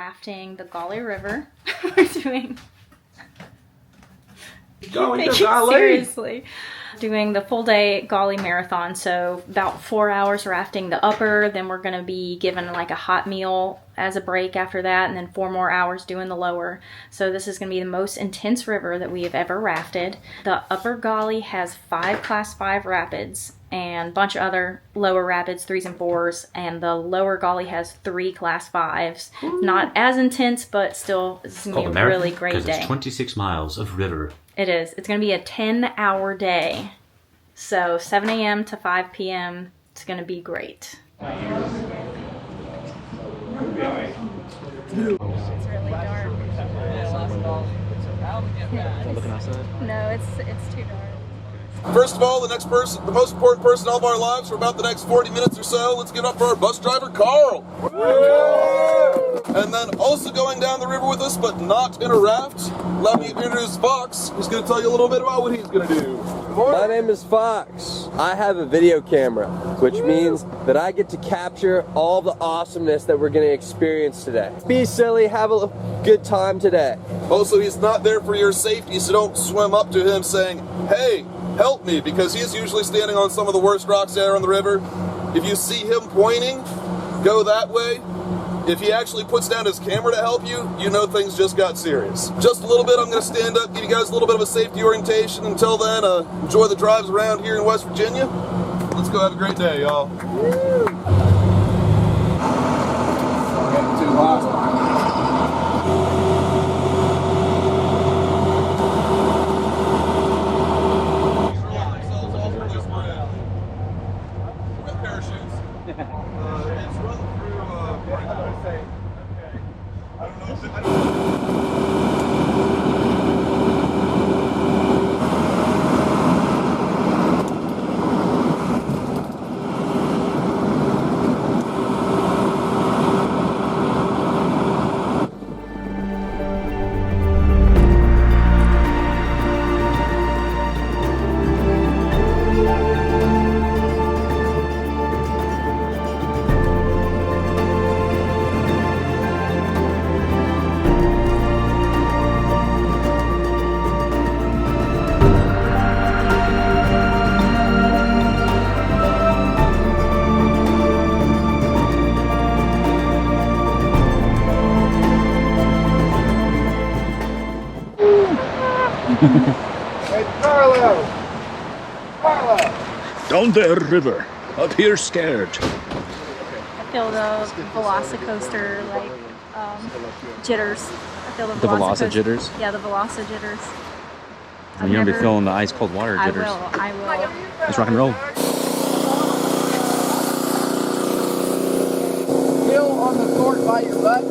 rafting the Gauley River. We're doing... Going to Gauley! Seriously. Doing the full day Gauley Marathon, so about 4 hours rafting the upper, then we're going to be given like a hot meal as a break after that, and then 4 more hours doing the lower. So this is going to be the most intense river that we have ever rafted. The Upper Gauley has 5 Class 5 rapids and a bunch of other lower rapids, 3s and 4s, and the Lower Gauley has 3 Class 5s. Not as intense, but still, it's going to be a really great day. It's 26 miles of river. It is. It's going to be a 10-hour day. So 7 a.m. to 5 p.m. It's going to be great. It's really dark. Looking outside? No, it's too dark. First of all, the most important person in all of our lives for about the next 40 minutes or so, let's give it up for our bus driver, Carl. And then also going down the river with us, but not in a raft, let me introduce Fox, who's going to tell you a little bit about what he's going to do. My name is Fox. I have a video camera, which means that I get to capture all the awesomeness that we're going to experience today. Be silly, have a good time today. Also, he's not there for your safety, so don't swim up to him saying, "Hey, help me," because he's usually standing on some of the worst rocks there on the river. If you see him pointing, go that way. If he actually puts down his camera to help you, you know things just got serious. Just a little bit, I'm going to stand up, give you guys a little bit of a safety orientation. Until then, enjoy the drives around here in West Virginia. Let's go have a great day, y'all. Hey, Carlo! Down there, river. Up here, scared. I feel the Velocicoaster, like, jitters. I feel the Velocijitters? Yeah, the Velocijitters. You're going to be feeling the ice-cold water jitters. I will. Let's rock and roll. Hill on the fort by your butt.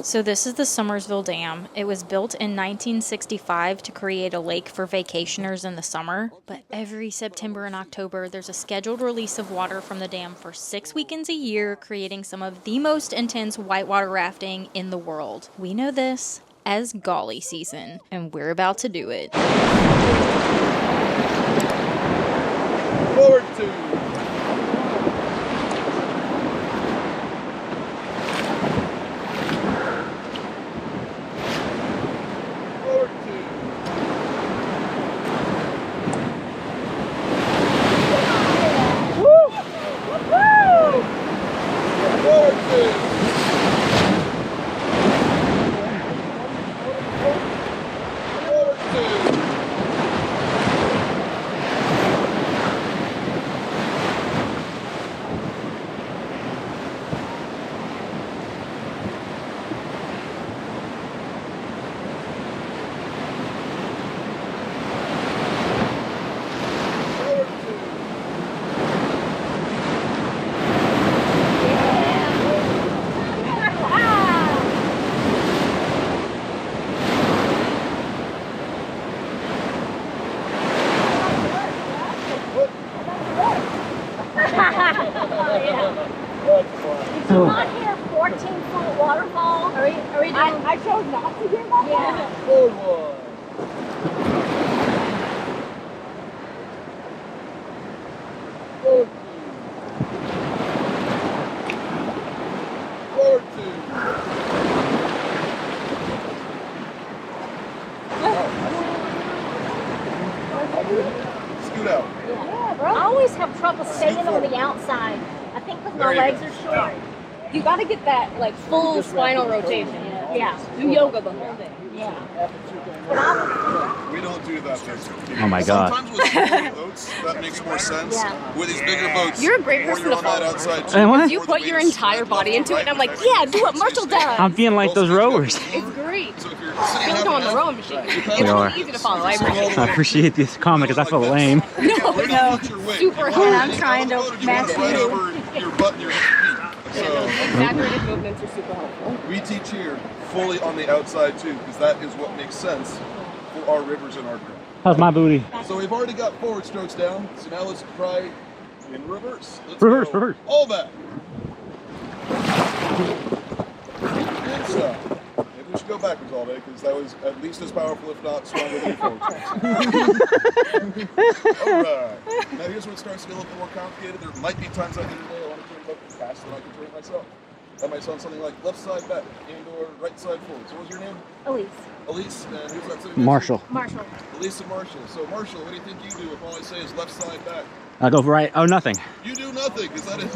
So this is the Summersville Dam. It was built in 1965 to create a lake for vacationers in the summer. But every September and October, there's a scheduled release of water from the dam for 6 weekends a year, creating some of the most intense whitewater rafting in the world. We know this as Gauley season, and we're about to do it. Forward to. Did you not hear 14-foot waterfall? Are we doing? I chose not to hear that. Yeah. Forward. Forward two. scoot out. Yeah, bro. I always have trouble staying on the outside. I think because my legs are short. You got to get that like full spinal rotation. Yeah. Do yoga the whole day. Yeah. We don't do that. Oh my God. Sometimes with smaller boats, that makes more sense. Yeah. With these bigger boats, You're a great or person you're to on that follow. outside Hey, what? too, You or the put weight your is entire split body left into or it, and I'm right, like, whatever. yeah, do what Marshall does. I'm feeling like those rowers. It's great. So if you're I sitting feel like I'm on the half rowing machine. It's We are. really easy to follow. I appreciate I appreciate this comment because I feel lame. it. Super And hard. I'm trying to match right you. over your butt and your feet. So Exaggerated movements are super helpful. we teach here fully on the outside too, because that is what makes sense for our rivers and our ground. How's my booty? So we've already got forward strokes down. So now let's try in reverse. Let's Reverse, go reverse. all back. And stop. Maybe we should go backwards all day because that was at least as powerful, if not stronger than forward strokes. All right. Now here's where it starts to get a little bit more complicated. There might be times out there today I want to turn it up faster than I can turn it myself. That might sound something like left side back and or right side forward. So what was your name? Elise. Elise. And who's that sitting next to you? Marshall. Marshall. Elise and Marshall. So Marshall, what do you think you do if all I say is left side back? I go right. Oh, nothing. You do nothing, because that is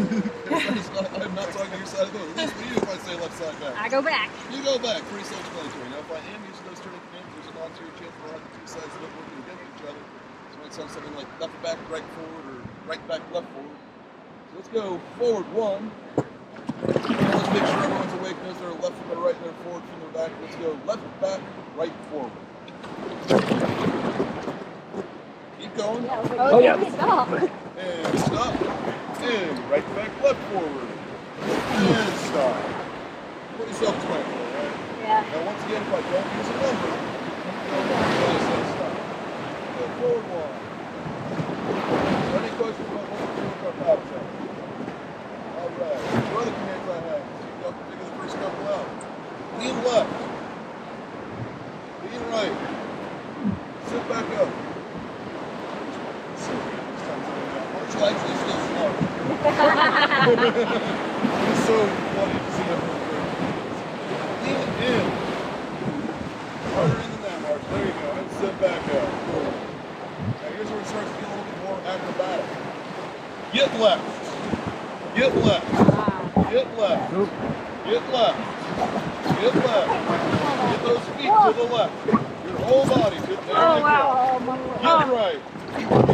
not, I'm not talking to your side of the boat. At least for you if I say left side back. I go back. You go back, pretty self-explanatory. Now if I am using those turning commands, there's a non-zero chance we'll have the two sides of it working against each other. So it might sound something like left back, right forward, or right back, left forward. So let's go forward one. Now let's make sure everyone's awake, knows their left from their right, their forward from their back. Let's go left back, right forward. Keep going. Oh, yeah. Stop. And stop. And right back, left forward. And stop. Pretty self-explanatory, right? Yeah. Now once again, if I don't use a number, I say stop. Go forward one. Any questions about what we're doing with our paddle shot? All right. What other commands I have? See if y'all can figure the first couple out. Lean left. Lean right. Sit back up. Marshall actually still smart. It's so funny to see him. Lean in. Harder in than that, Marshall. There you go. And sit back up. Now here's where it starts to get a little bit more acrobatic. Get left. Get left. Get left. Get left. Get left. Get those feet to the left. Your whole body. There you go. Get right. Get right.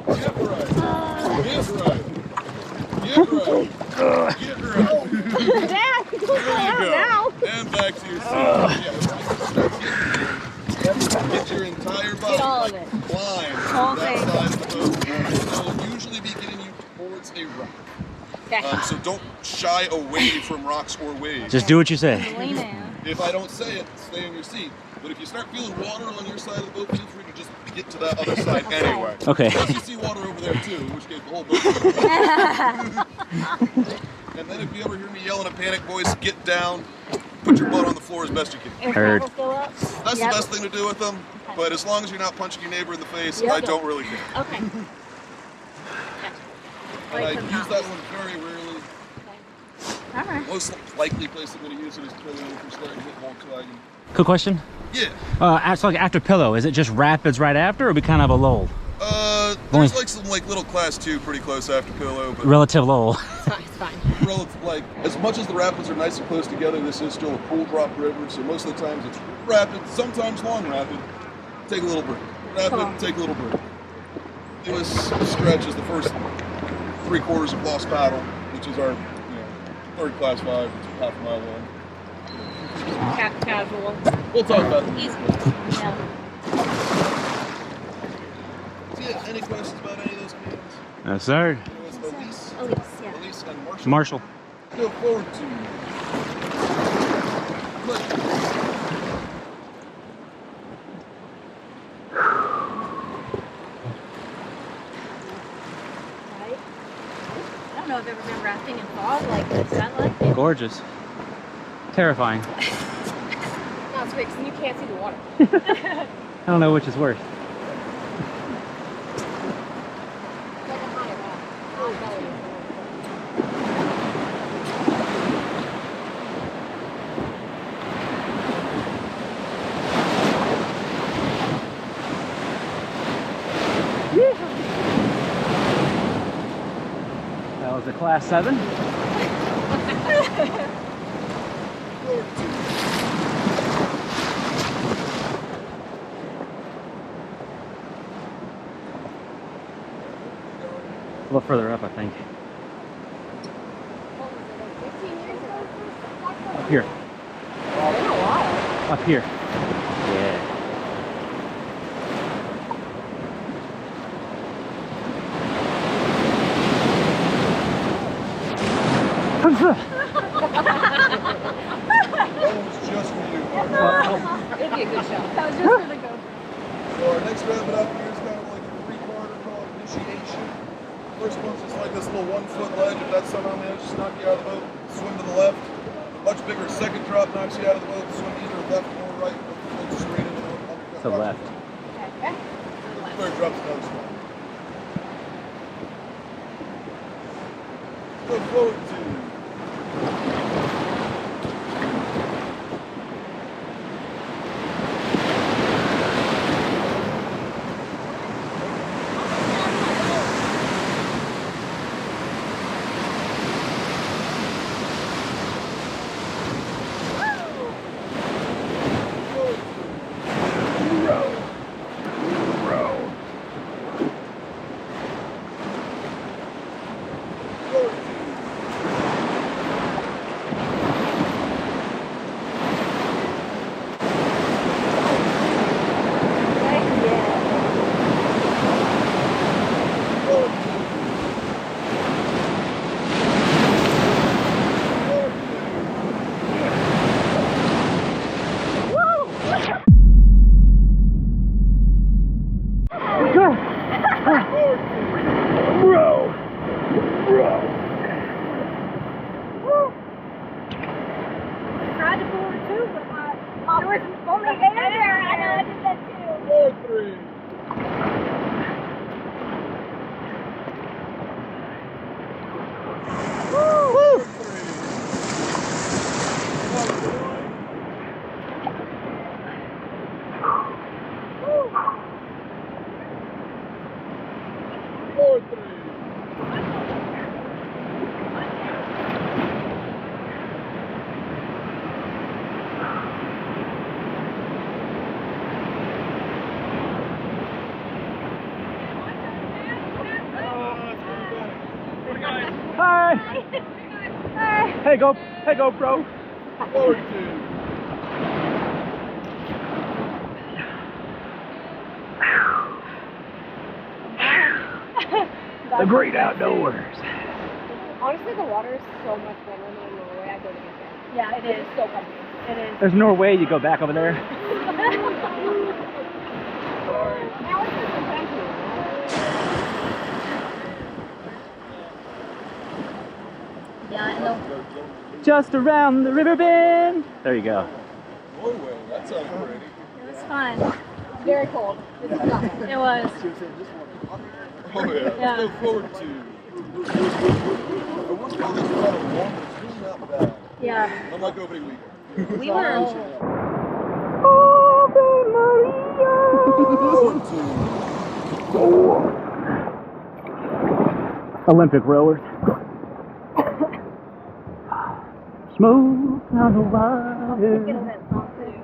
Get right. Get right. Get right. Get right. Dad, There you go. And back to your seat. Get your entire body. Get all of it. Climb All that day. side of the boat. It'll usually be getting you towards a rock. Okay. So don't shy away from rocks or waves. Just do what you say. Lean in. If I don't say it, stay in your seat. But if you start feeling water on your side of the boat, feel free to just get to that other side anyway. Okay. Unless you see water over there too, in which case the whole boat. And then if you ever hear me yell in a panic voice, get down, put your butt on the floor as best you can. Heard. That's the best thing to do with them. But as long as you're not punching your neighbor in the face, I don't really care. Okay. And I use that one very rarely. All right. Most likely place I'm going to use it is pillow if you're starting to hit Volkswagen. Quick question. Yeah. So like after pillow, is it just rapids right after, or be kind of a lull? There's like some like little class 2 pretty close after pillow, but Relative lull. It's fine. relative, like as much as the rapids are nice and close together, this is still a pool drop river, so most of the times it's rapid, sometimes long rapid. Take a little break. Rapid, take a little break. This stretch is the first 3/4 of Lost Paddle, which is our third class 5, it's half a mile long. Casual. We'll talk about it. Easy. So yeah, any questions about any of those commands? Yes, sir. It was Elise, Elise, yeah. Elise and Marshall. Marshall. Go forward to. Look. I don't know if I've ever been rafting in fog like this. I like it. Gorgeous. Terrifying. No, it's great because then you can't see the water. I don't know which is worse. Like a higher up. was a class 7. A little further up, I think. Up here. Up here. Yeah. That was just for you. It'd be a good shot. That was just for the go. So our next rabbit up here is kind of like a three-parter called Initiation. First one's just like this little 1-foot ledge. If that somehow manages to knock you out of the boat, swim to the left. A much bigger second drop knocks you out of the boat, swim either left or right, or float straight into the uppercut. To the left. Okay. Third drop's another spot. Look forward to. Tried to forward too, but there was only air there. I know I did that too. 4-3. Hi! Hey, GoPro. Forward to. The great outdoors. Honestly, the water is so much better than Norway. I go to get there. Yeah, it is. It's so comfy. It is. There's Norway, you go back over there. Now it's just adventure. Yeah, no. Just around the river bend. There you go. Norway, that sounds pretty. It was fun. Very cold. This is not fun. It was. Oh yeah. Yeah. Let's go forward to. I wouldn't call this kind of warm, but it's really not bad. Yeah. Unlike opening weekend. We were. Forward to. Olympic rowers. Smooth on the water.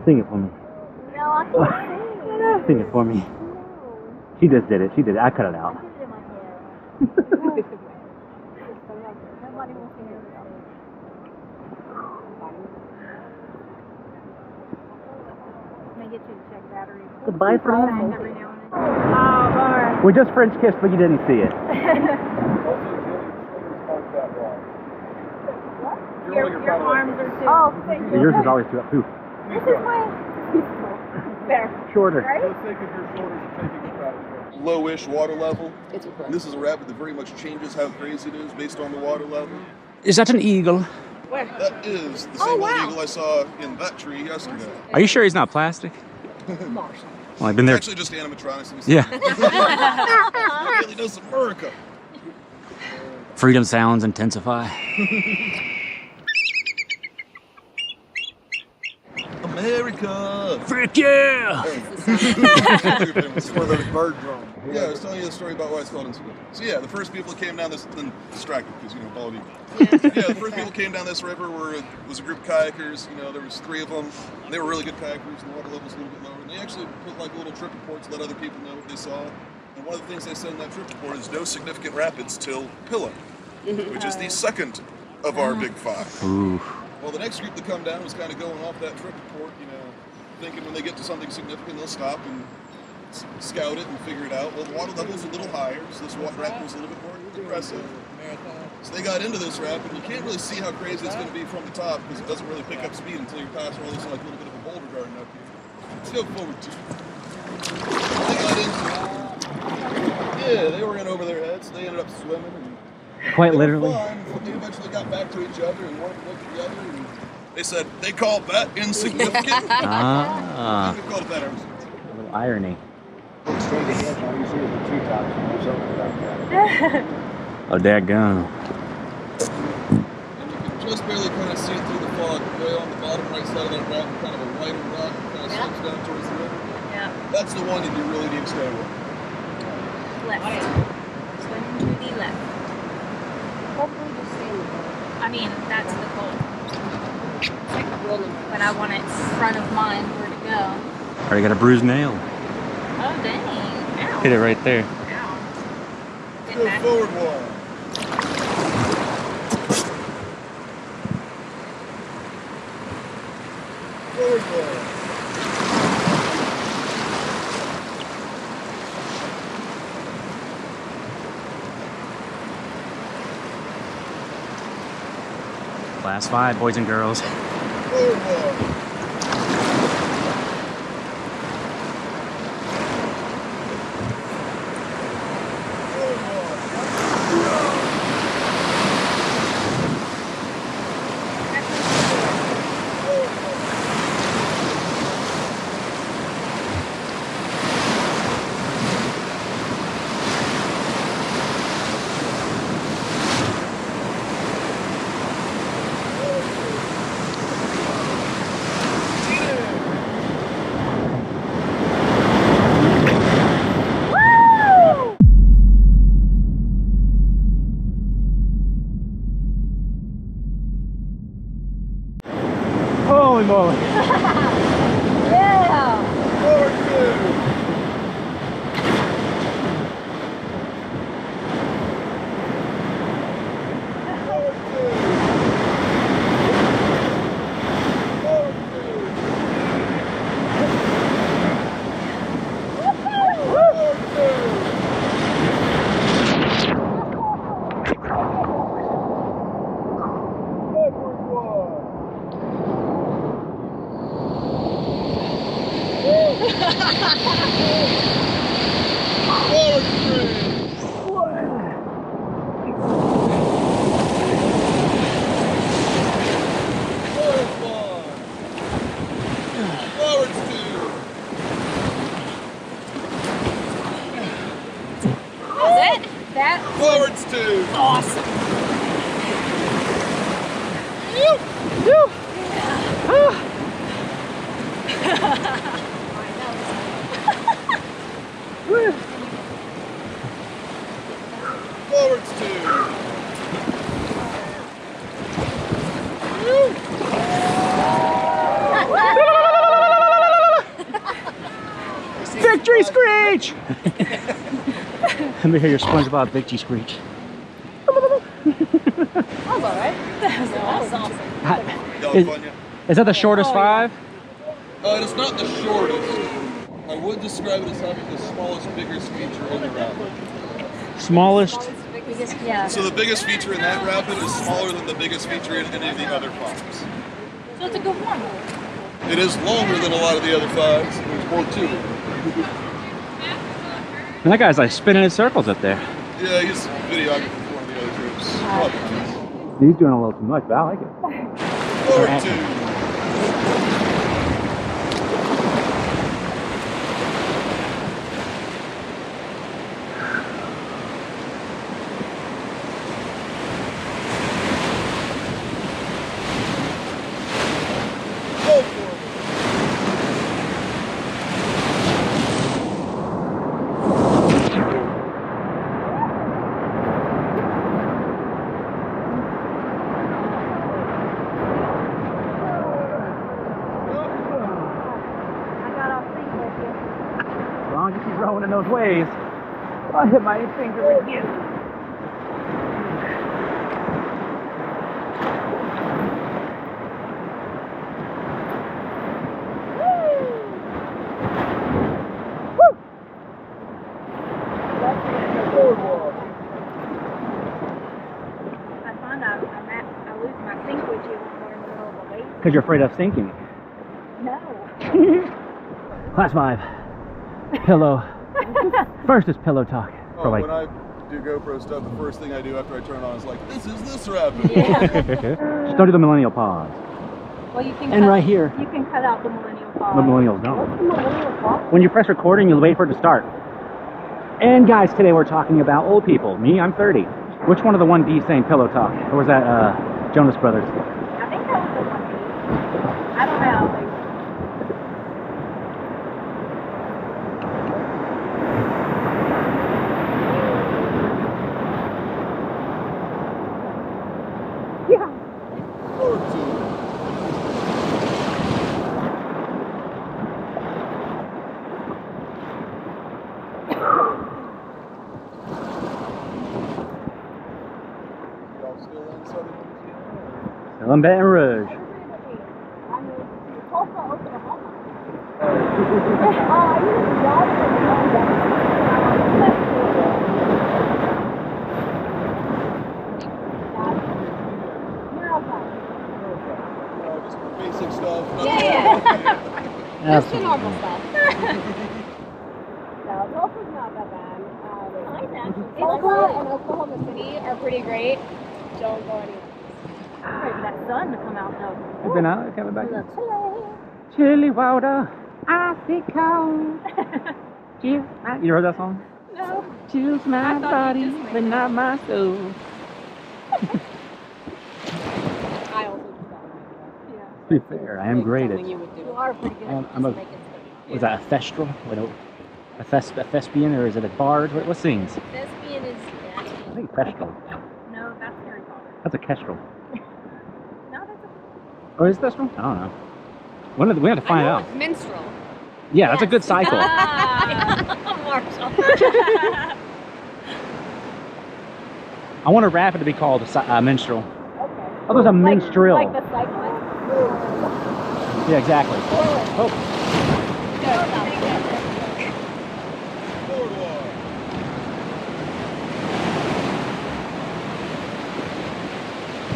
Sing it for me. No, I can't Sing it for me. She just did it. She did it. I cut it out. sing it in my head. Nobody wants to hear it. May get you to check batteries. Goodbye, friend. Every now and then. Oh, bummer. We just French kissed, but you didn't see it. Your arms are too. Oh, thank you. Yours is always too up. Poof. This is my. There. Shorter. Right? Let's think of your shoulders and taking a shot. Lowish water level. It's okay. And this is a rapid that very much changes how crazy it is based on the water level. Is that an eagle? Where? That is the same old eagle I saw in that tree yesterday. Are you sure he's not plastic? Marshall. Well, I've been there. Actually, just animatronics. Yeah. Really does America. Freedom sounds intensify. America. America! Frick yeah! It's where those birds roam. Yeah, I was telling you the story about why it's called Insignificant. So yeah, the first people came down this, then distracted because, you know, Bald Eagle. Yeah, the first people came down this river was a group of kayakers. You know, there was 3 of them. They were really good kayakers, and the water level was a little bit lower. And they actually put like a little trip report to let other people know what they saw. And one of the things they said in that trip report is no significant rapids till Pillow, which is the second of our big 5. Ooh. Well, the next group to come down was kind of going off that trip report, you know, thinking when they get to something significant, they'll stop and scout it and figure it out. Well, the water level is a little higher, so this rapid was a little bit more aggressive. So they got into this rapid. You can't really see how crazy it's going to be from the top because it doesn't really pick up speed until you pass all this like a little bit of a boulder garden up here. Let's go forward to. They got into it. Yeah, they were in over their heads. They ended up swimming and Quite they literally. were fine. They eventually got back to each other and one looked at the other and they said they called that insignificant. Ah. They called it that. A little irony. Look straight ahead, all you see is the treetops. You know something about that. Oh, daggone. And you can just barely kind of see it through the fog. Way on the bottom right side of that rapid, kind of a wider rock that kind of slopes down towards the river. Yeah. That's the one that you really need to stay with. Left. Swim to the left. Hopefully just stay in the boat. I mean, that's the goal. It's like a wilderness. But I want it in front of mine where to go. Already got a bruised nail. Oh, dang. Ow. Hit it right there. Ow. Get Go back. forward one. Forward one. Last 5, boys and girls. Forward one. Holy moly. Yeah. Forward two. Forward two. Forward two. Forward two. Forward one. Forward three. Forward one. Forward two. That's it? That Forwards two. awesome. Forwards two. Victory screech! Let me hear your SpongeBob victory screech. That was alright. That was awesome. Y'all Is- fun yet? Is that the shortest 5? It's not the shortest. I would describe it as having the smallest, biggest feature in the rapid. Smallest? Yeah. So the biggest feature in that rapid is smaller than the biggest feature in any of the other 5s. So it's a good one. It is longer than a lot of the other 5s. There's more to it. And that guy's like spinning in circles up there. Yeah, he's a videographer for one of the other trips. Probably. He's doing a little too much, but I like it. Forward two. Go forward. those waves. I hit my finger again. I find I lose my sink with you when we're in the middle of the lake. Because you're afraid of sinking. No. Class 5. Pillow. First is pillow talk. Oh, For like, when I do GoPro stuff, the first thing I do after I turn it on is like, this is this rapid. just don't do the millennial pause. Well, you can And cut, right here. You can cut out the millennial pause. The millennials don't. What's the millennial pause? When you press recording, you'll wait for it to start. And guys, today we're talking about old people. Me, I'm 30. Which one of the 1D saying pillow talk? Or was that Jonas Brothers? I think that was the one. I don't know. Still in Baton Rouge. Just basic stuff. Just the normal stuff. No, Tulsa's not that bad. Tulsa and Oklahoma City are pretty great. Don't go anywhere. Wait for that sun to come out though. You've been out, coming back. Chilly water, icy cold. You heard that song? No. Chills my body, but not my soul. I also do that. To be fair, I am great at. Something you would do. You are pretty good. I'm a. Was that a thestral? Wait, no. A thespian, or is it a bard? What sings? Thespian is. I think thestral. No, that's Harry Potter. That's a kestrel. No, that's a... Or is thestral? I don't know. We have to find out. Minstrel. Yeah, that's a good cycle. Marshall. I want a rapid to be called a minstrel. Okay. Oh, there's a minstrel. Like the cycling? Yeah, exactly. Oh.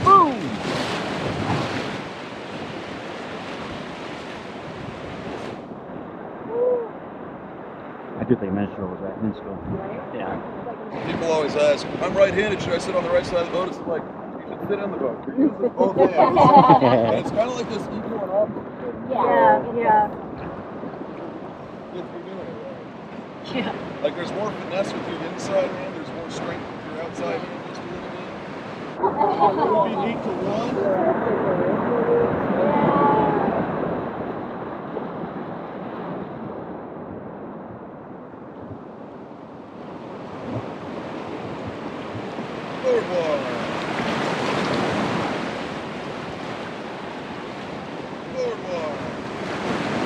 Boom! I do think minstrel was right. Minstrel. Yeah. People always ask, I'm right-handed, should I sit on the right side of the boat? It's like, you should sit in the boat. You're using both hands. And it's kind of like this equal and opposite thing. Yeah. If you're doing it right. Yeah. Like there's more finesse with your inside hand, there's more strength with your outside hand. Just a little bit. It would be 8 to 1. Forward one. Forward one.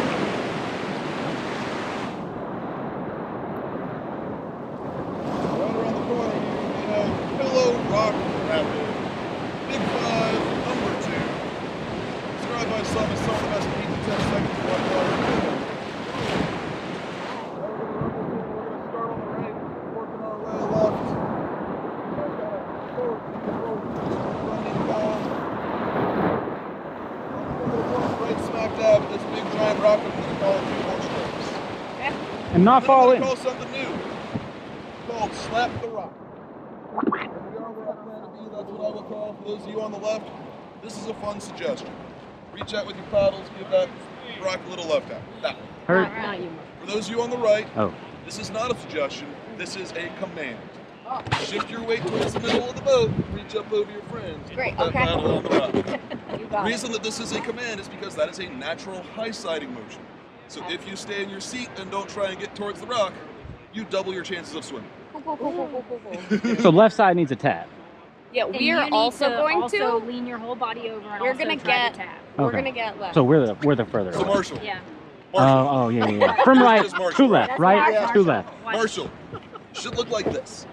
Right around the corner, you're going to get a pillow rock rapid. Big 5, number 2. Described by some as some of the best 8 to 10 seconds of whitewater. We're going to start on the right, working our way left. Right smack dab at this big giant rock, I'm going to call it 2 more strokes. And not fall in. Call something new called Slap the Rock. If we are where I plan to be, that's what I will call. For those of you on the left, this is a fun suggestion. Reach out with your paddles, give that rock a little left tap. That one. Hurt. For those of you on the right, Oh. this is not a suggestion, this is a command. Shift your weight towards the middle of the boat, reach up over your friends. Great, Put that okay. paddle on the rock. You The got it. reason that this is a command is because that is a natural high-siding motion. So if you stay in your seat and don't try and get towards the rock, you double your chances of swimming. So left side needs a tap. Yeah, And we you are need also to going also to. lean your whole body over and We're also gonna try get. to tap. We're Okay. gonna get left. So we're the further. So away. Marshall, Yeah. Oh, yeah. From right Here's Marshall. to left, right Yeah. to left. Marshall, should look like this.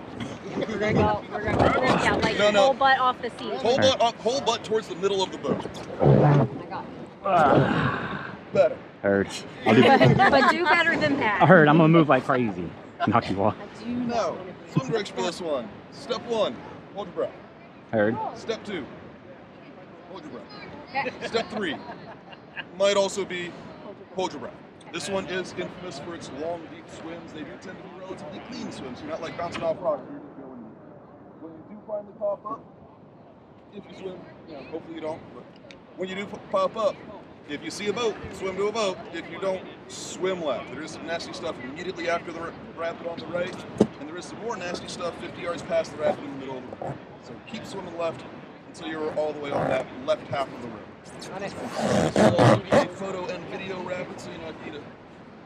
We're gonna go, yeah, like No. whole butt off the seat. Whole butt towards the middle of the boat. Better. Heard. I'll do that. But do better than that. I heard. I'm gonna move like crazy. Knock you off. Now, swim direction for this one. Step 1, hold your breath. Heard. Step 2, hold your breath. Step 3 might also be hold your breath. This one is infamous for its long, deep swims. They do tend to be relatively clean swims. You're not like bouncing off rocks. You're just going. When you do finally pop up, if you swim, hopefully you don't, but when you do pop up, if you see a boat, swim to a boat. If you don't, swim left. There is some nasty stuff immediately after the rapid on the right, and there is some more nasty stuff 50 yards past the rapid in the middle of the river. So keep swimming left until you're all the way on that left half of the river. So you take photo and video rapid, so you don't need to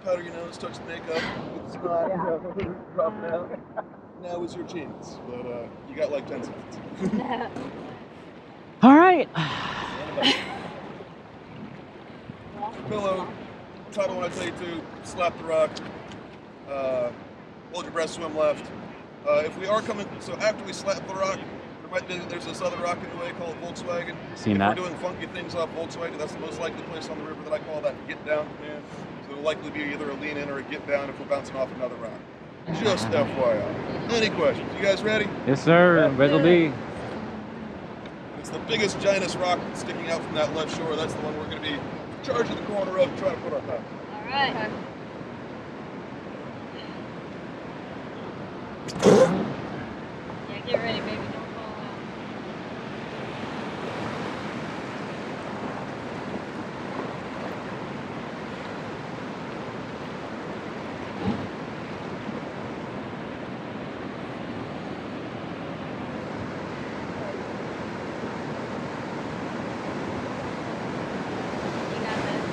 powder your nose, touch the makeup, with the snot, dropping out. Now is your chance, but you got like 10 seconds. All right. Pillow, title when I tell you to, slap the rock, hold your breath, swim left. If we are coming, so after we slap the rock, there's this other rock in the way called Volkswagen. Seen that. If we're doing funky things off Volkswagen, that's the most likely place on the river that I call that get down command. So it'll likely be either a lean in or a get down if we're bouncing off another rock. Just FYI. Any questions? You guys ready? Yes, sir. Rizzle B. It's the biggest, giantest rock sticking out from that left shore. That's the one we're going to be charging the corner of and trying to put our path. All right. Yeah, get ready, baby. Don't fall out. You got this.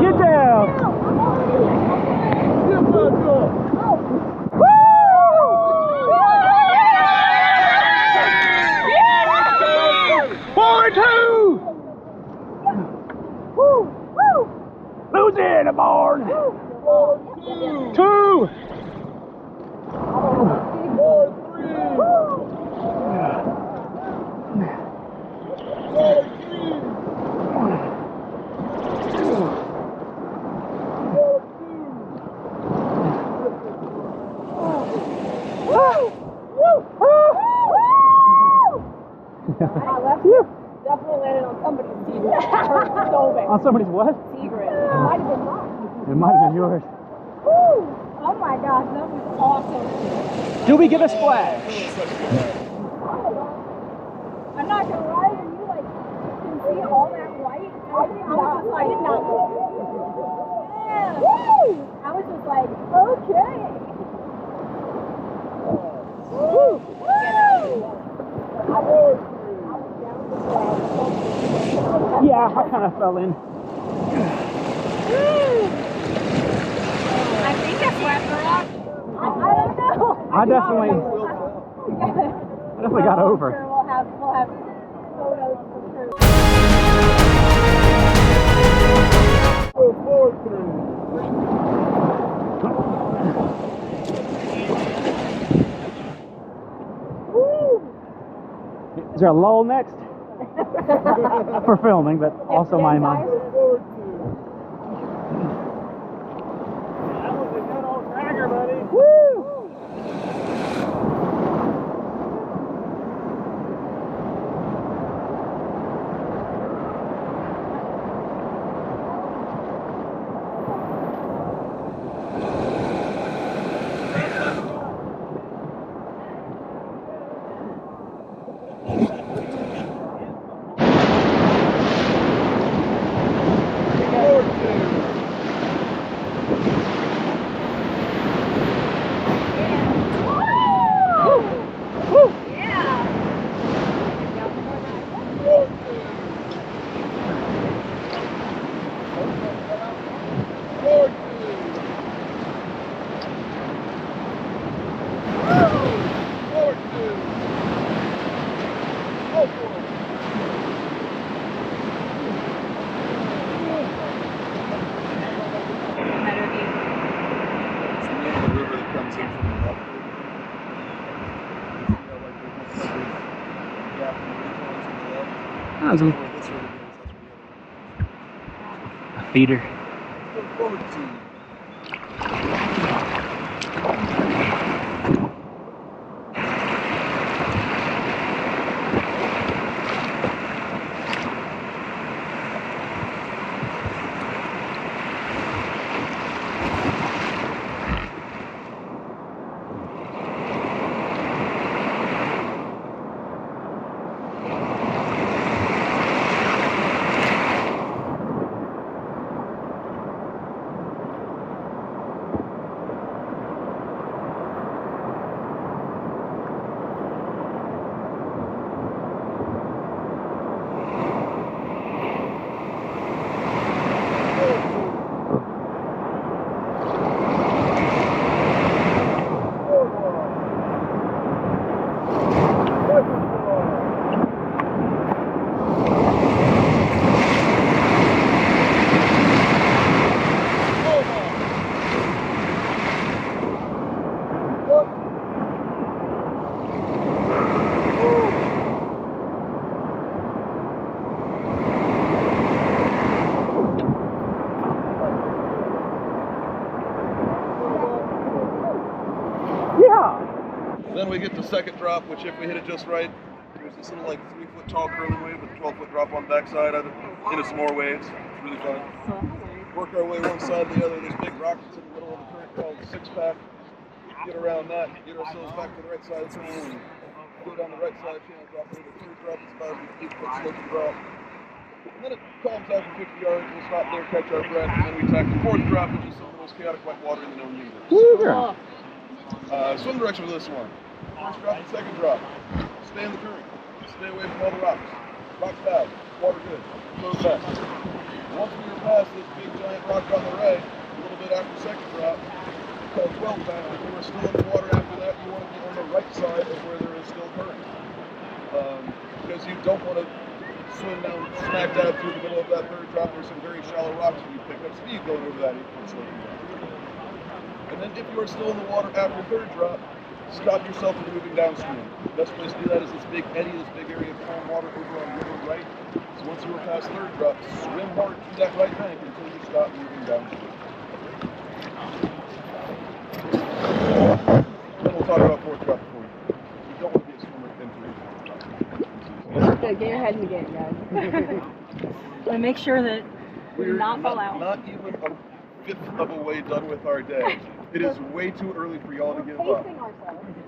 Get down. Forward two. Who's in aboard? Two. Definitely landed on somebody's secret. So big. On somebody's what? Secret. It might have been mine. It might have been yours. Woo! Oh my gosh, that was awesome. Do we get a splash? I'm not gonna lie, when you like can see all that white, I did not yeah. Woo! I was just like, okay. Woo! Woo! Yeah, I kind of fell in. I think I slapped the rock. I don't know. I definitely got over. Sure, we'll have photos for sure. Is there a lull next? For filming, but also my mind. That was a feeder. Look forward to. Then we get the second drop, which if we hit it just right, there's this little like 3-foot tall curling wave with a 12-foot drop on the backside of it, into some more waves. It's really fun. Work our way one side to the other. There's big rocks in the middle of the current called the 6-pack. Get around that, get ourselves back to the right side of the channel, and go down the right side channel, drop into the third drop. It's about an 8-foot slope drop. And then it calms out for 50 yards. We'll stop there, catch our breath, and then we tack the fourth drop, which is some of the most chaotic whitewater in the known universe. Woo, girl. Swim direction for this one. First drop and second drop. Stay in the current. Stay away from all the rocks. Rocks bad. Water good. Flow fast. Once we are past this big giant rock on the right, a little bit after second drop, called 12 pack. If we're still in the water after that, you want to be on the right side of where there is still current. Because you don't want to swim down smack dab through the middle of that third drop. There's some very shallow rocks and you pick up speed going over that 8-foot slope. And then if you are still in the water after third drop, stop yourself from moving downstream. The best place to do that is this big eddy, this big area of calm water over on river right. So once you are past third drop, swim hard to that right bank until you stop moving downstream. Then we'll talk about fourth drop for you. You don't want to be a swimmer into fourth drop. Get your head in the game, guys. And make sure that we do We're not fall out. Not even a fifth of a way done with our day. It is way too early for y'all to give up.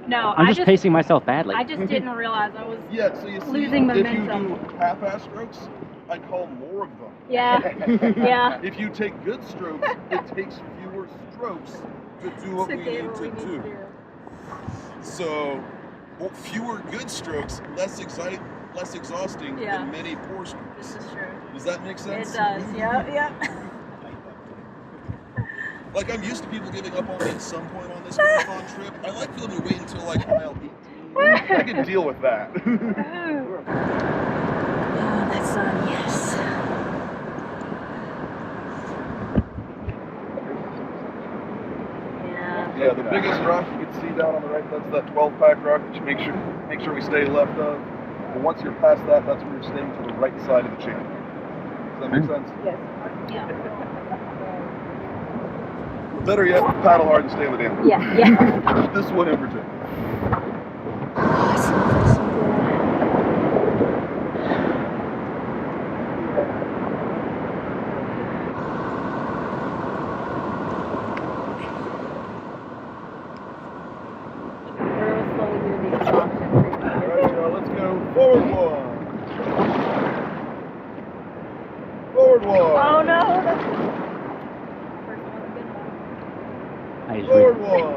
No, I'm just pacing myself badly. I just didn't realize I was Yeah, so you see, losing momentum. if you do half-ass strokes, I call more of them. Yeah, yeah. If you take good strokes, it takes fewer strokes to do what we need to do. So, well, fewer good strokes, less exhausting than many poor strokes. This is true. Does that make sense? It does, yeah. Like, I'm used to people giving up on me at some point on this marathon trip. I like for them to wait until like mile 18. I can deal with that. Oh, that sun, yes. Yeah, the biggest rock you can see down on the right, that's that 12-pack rock that you make sure we stay left of. But once you're past that, that's when you're staying to the right side of the channel. Does that make sense? Yes. Yeah. Better yet, paddle hard and stay on the damn boat. Yeah. This one in particular. Alright, y'all, let's go. Forward one. Forward one. Oh no. Forward one.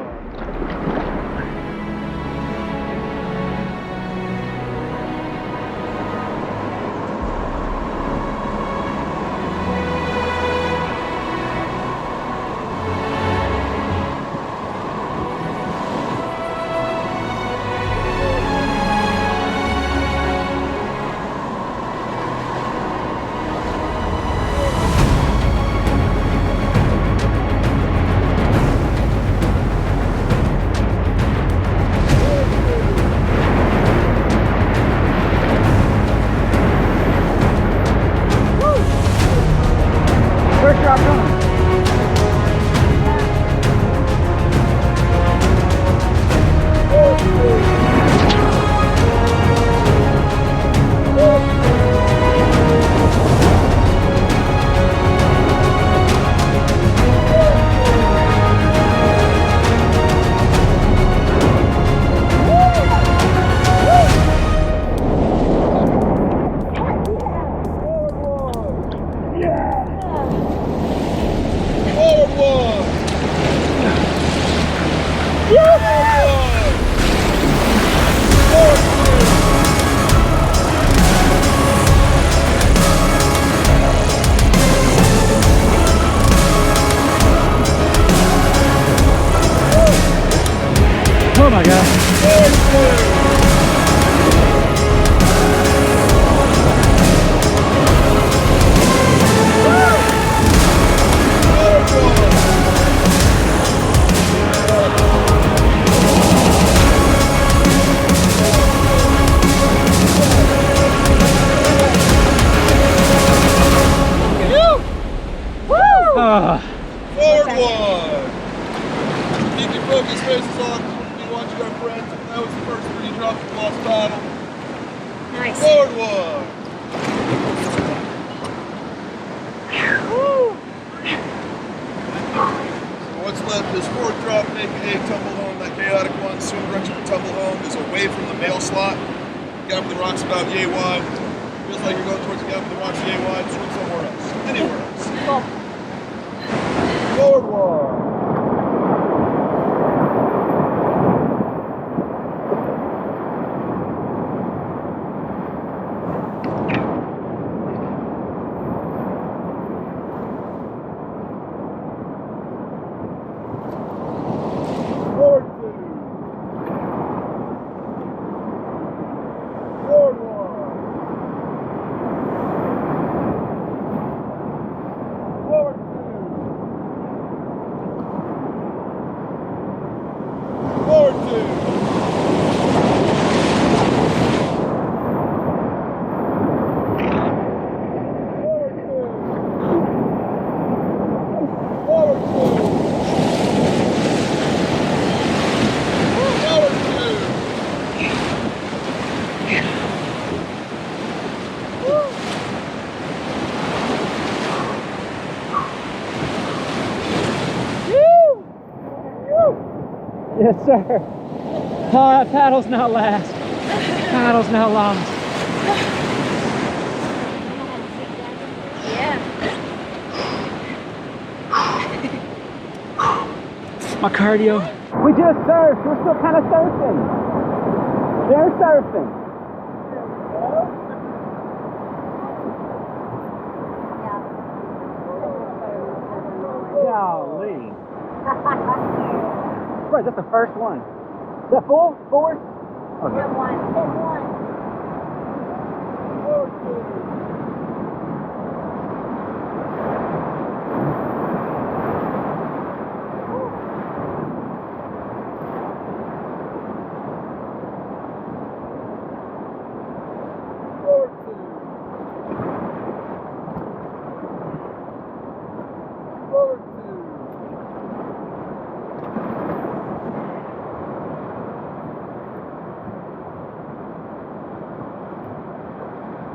Oh my god. Forward one. Keep your focus faces on. Be watching our friends. That was the first where you dropped the lost paddle. Nice. Forward one. So what's left is fourth drop, aka tumble home. That chaotic one, swim direction to tumble home is away from the mail slot. Gap of the rocks about yay wide. Feels like you're going towards the gap of the rocks yay wide. Swim somewhere else. Anywhere else. Cool. Forward one. Forward two. Forward one. Forward two. Forward two. Forward two. Forward two. Forward two. Yes, sir. Oh, that paddle's not last. Paddle's not lost. Yeah. My cardio. We just surfed. We're still kind of surfing. They're surfing. Golly. Right, that's the first one. Is that full? Forward? Okay. Hit one. Forward two. Forward two. Forward two.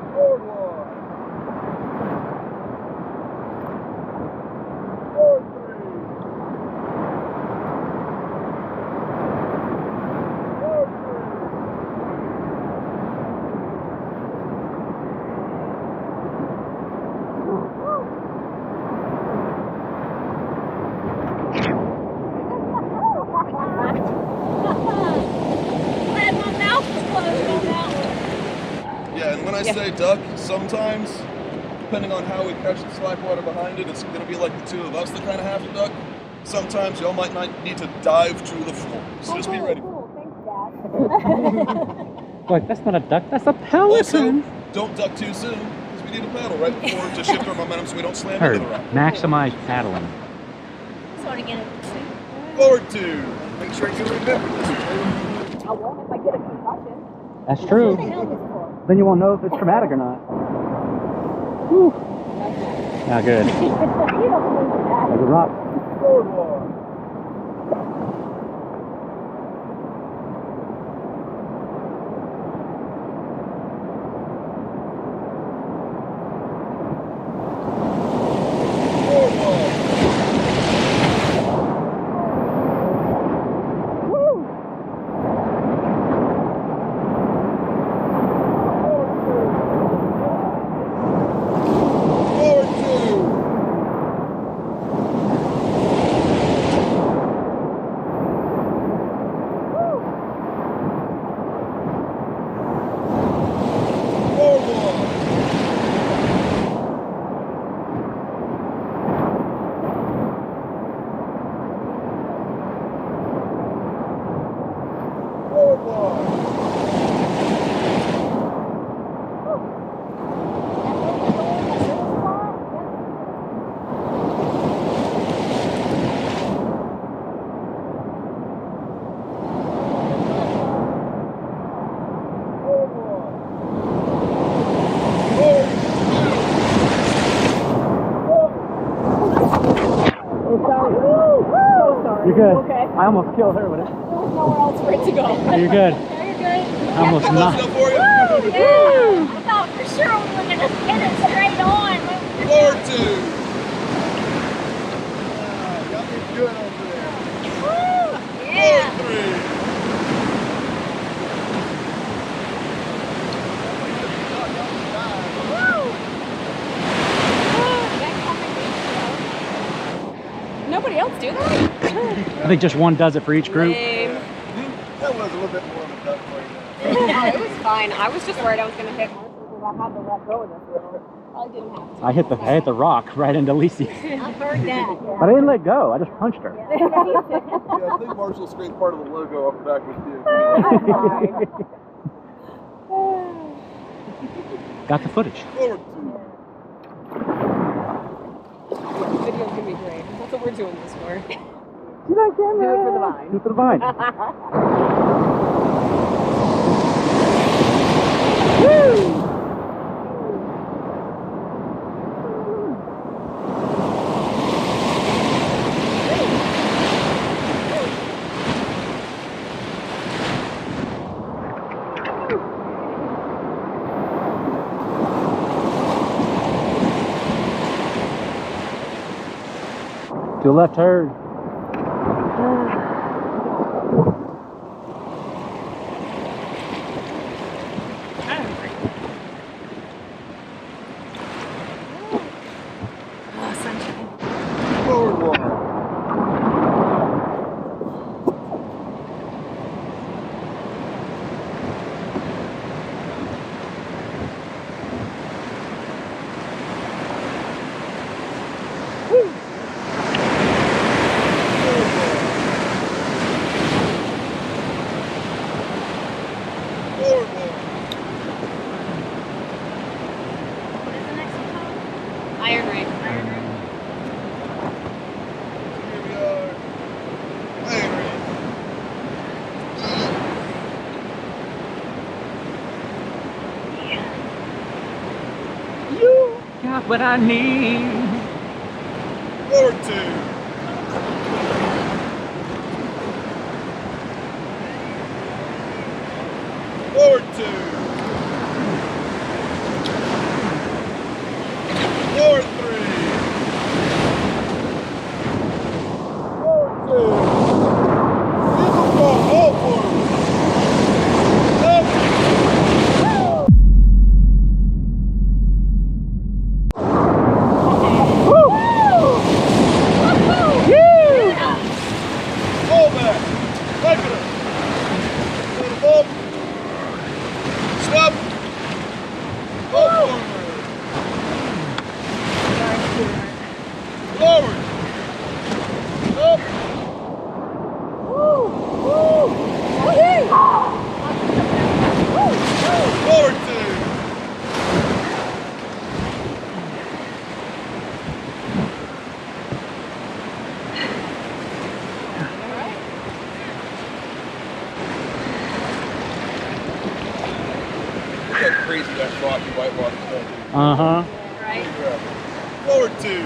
Forward one. Forward three. Forward three. Glad my mouth was closed on that one. Yeah, and when I say duck, sometimes, depending on how we catch the slack water behind it, it's going to be like the two of us that kind of have to duck. Sometimes y'all might not need to dive to the floor. So just be ready. Cool. Thanks, Dad. Like, that's not a duck, that's a Also, pelican. don't duck too soon, because we need to paddle right before to shift our momentum so we don't slam Heard. into the rock. Maximize paddling. Just want to get it. Forward two. Make sure you remember this. I won't if I get a concussion. That's true. What the hell is this for? Then you won't know if it's traumatic or not. Whew. Not good. You don't believe that. There's a rock. Forward one. Forward one. Forward two. Forward two. You're good. Okay. I almost killed her with it. There was nowhere else for it to go. You're good. Yeah, you're good. I almost knocked. for you. Yeah. I thought for sure we were going to hit it straight on. Floor 2. Got me good over there. Yeah. Floor 3. Nobody else do that? I think just one does it for each group. Lame. That was a little bit more of a duck for you. No, it was fine. I was just worried I was going to hit Marshall because I had to let go of this little. I didn't have to. I hit the rock right into Lisi. I heard that. But I didn't let go. I just punched her. Yeah, I think Marshall scraped part of the logo off the back of his vehicle. Got the footage. Floor 2. The video's going to be great. That's what we're doing this for. See that camera? Do it for the vine. Do it for the vine. Woo! To the left turn. Forward 1. Forward 1. What is the next one called? Iron ring. Iron Ring. Here we are. Iron Ring. You got what I need. Floor 2. Floor 2. Floor 3. Floor 2. Eagle ball, all forward. Up. Pull back. Back it up. Little bump. Stop. Pull forward. Forward. Up. Forward 2. Look how crazy that frothy whitewater stuff. Uh-huh. Right? Forward 2.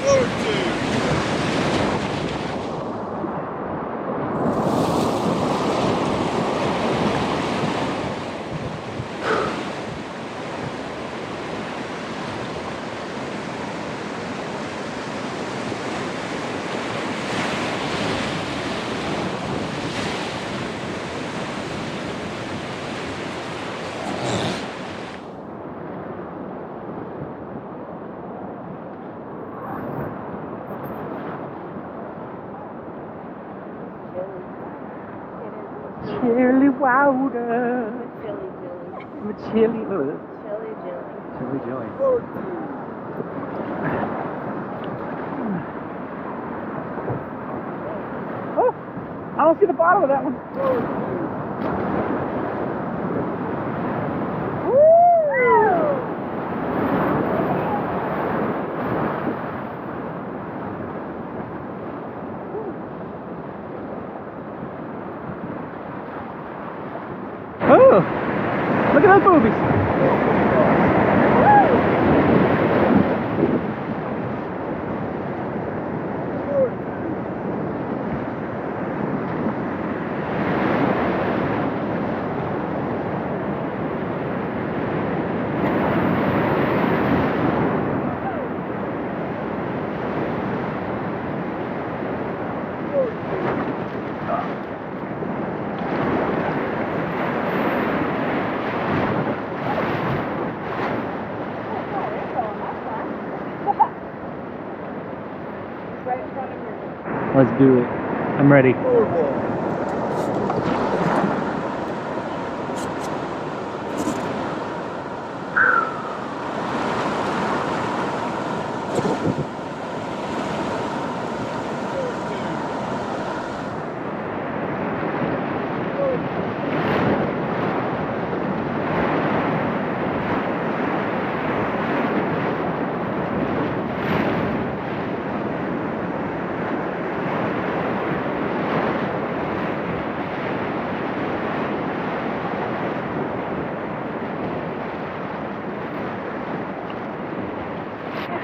Forward 2. Chilly water. Chilly. Forward 2. don't see the bottom of that one. Oh, look at those boobies. Let's do it. I'm ready.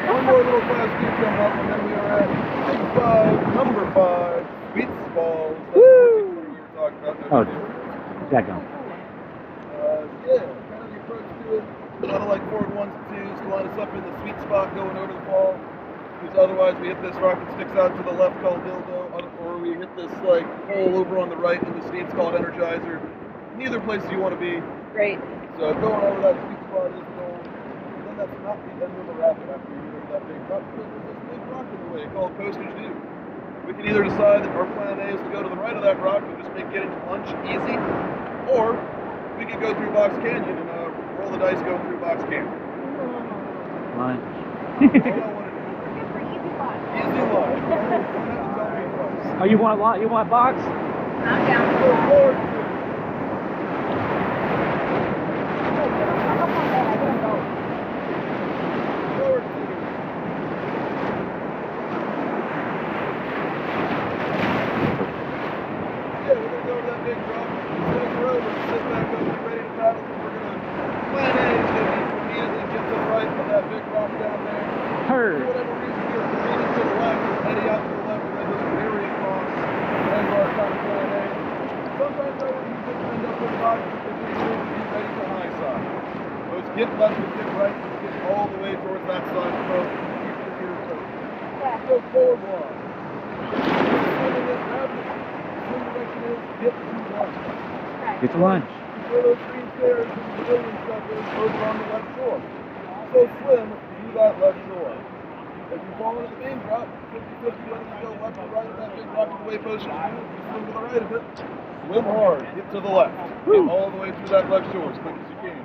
One more little class keep coming up, and then we are at Big 5, number 5, Sweet Falls. That's what we were talking about. Oh, Jack on. Yeah, kind of the approach to it. A lot of like forward 1s and 2s to line us up in the sweet spot going over the fall. Because otherwise we hit this rock that sticks out to the left called Dildo, or we hit this like hole over on the right in the steeps called Energizer. Neither place you want to be. Great. So going over that sweet spot is the goal. And then that's not the end of the rapid after you hit that big rock, because there's this big rock in the way called Postage Due. We can either decide that our plan A is to go to the right of that rock and just make getting to lunch easy, or we could go through Box Canyon and roll the dice going through Box Canyon. Lunch. Easy lunch. Oh, you want lot? You want box? I'm down. Heard. For whatever reason, you're leaning to the left, heading out to the left, and then just very across as our kind of plan A. Sometimes, however, you just end up with box because you're going to be ready for high side. So it's get left and get right, and get all the way towards that side of the boat. Keep your ears open. Go forward one. Swing this rapid. Swing direction is get to lunch. Get to lunch. Where those green stairs and the pavilion stuff is over on the left shore. So swim to that left shore. If you fall into the main drop, 50-50 whether you go left or right of that big rock the way Postage Due, you swim to the right of it. Swim hard, get to the left. Get all the way through that left shore as quick as you can.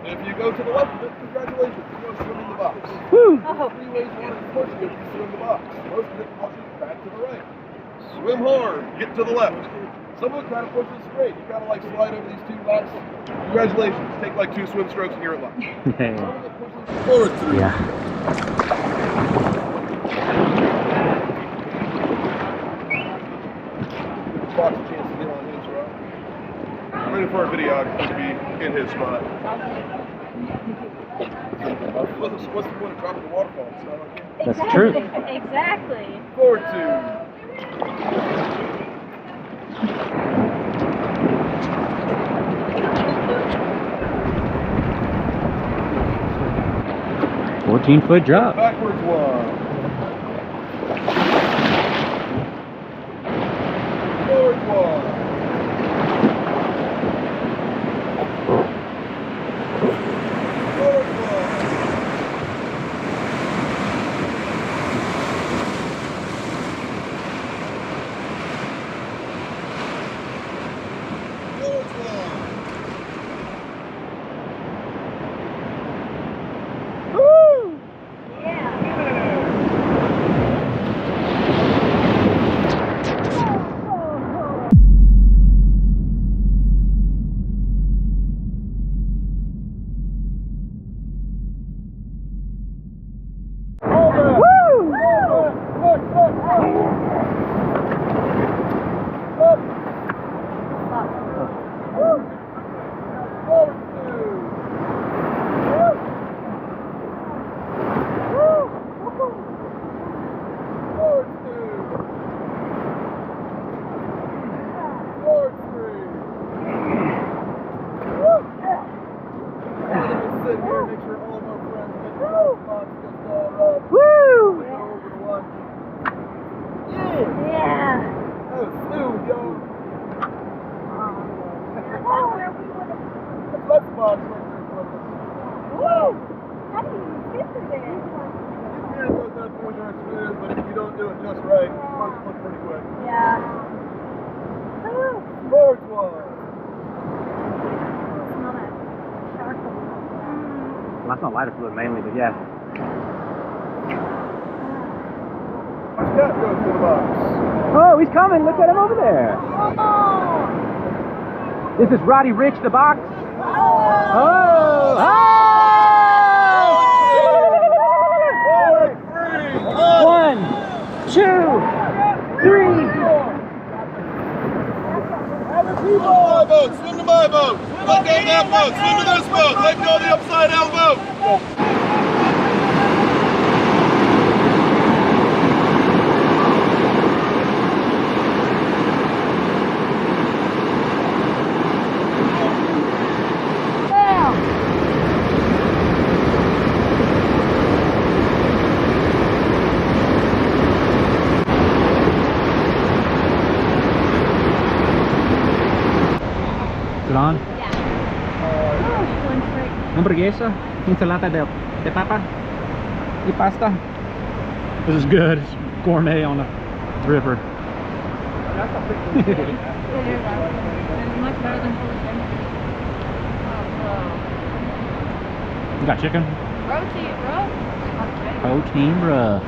And if you go to the left of it, congratulations, you go swim in the box. Woo! Oh. 3 ways water in Portugal, you swim the box. Most of it pushes back to the right. Swim hard, get to the left. Some of it kind of pushes straight. You kind of like slide over these 2 rocks. Congratulations, take like 2 swim strokes and you're at lunch. Some of it pushes forward through. Yeah. Fox a chance to get on his rock. I'm ready for our videographer to be in his spot. What's the point of dropping the waterfall? It's not like it. That's true. Exactly. Forward 2. 14-foot drop. Backwards 1. Forward 1. Whether it's smooth, but if you don't do it just right, it might split pretty quick. Yeah. Forward one. Smell that charcoal. Well, that's not lighter fluid mainly, but yeah. Watch that go to the box. Oh, he's coming. Look at him over there. Oh! This is Roddy Rich, the box. Oh! Oh! One, two, three. My boat, swim to my boat. Let go of that boat, swim to this boat. Let go of the upside down boat. Is it on? Hamburguesa, ensalada de papa y pasta. This is good. It's gourmet on the river. You got chicken? Protein, bro. Protein, bruh.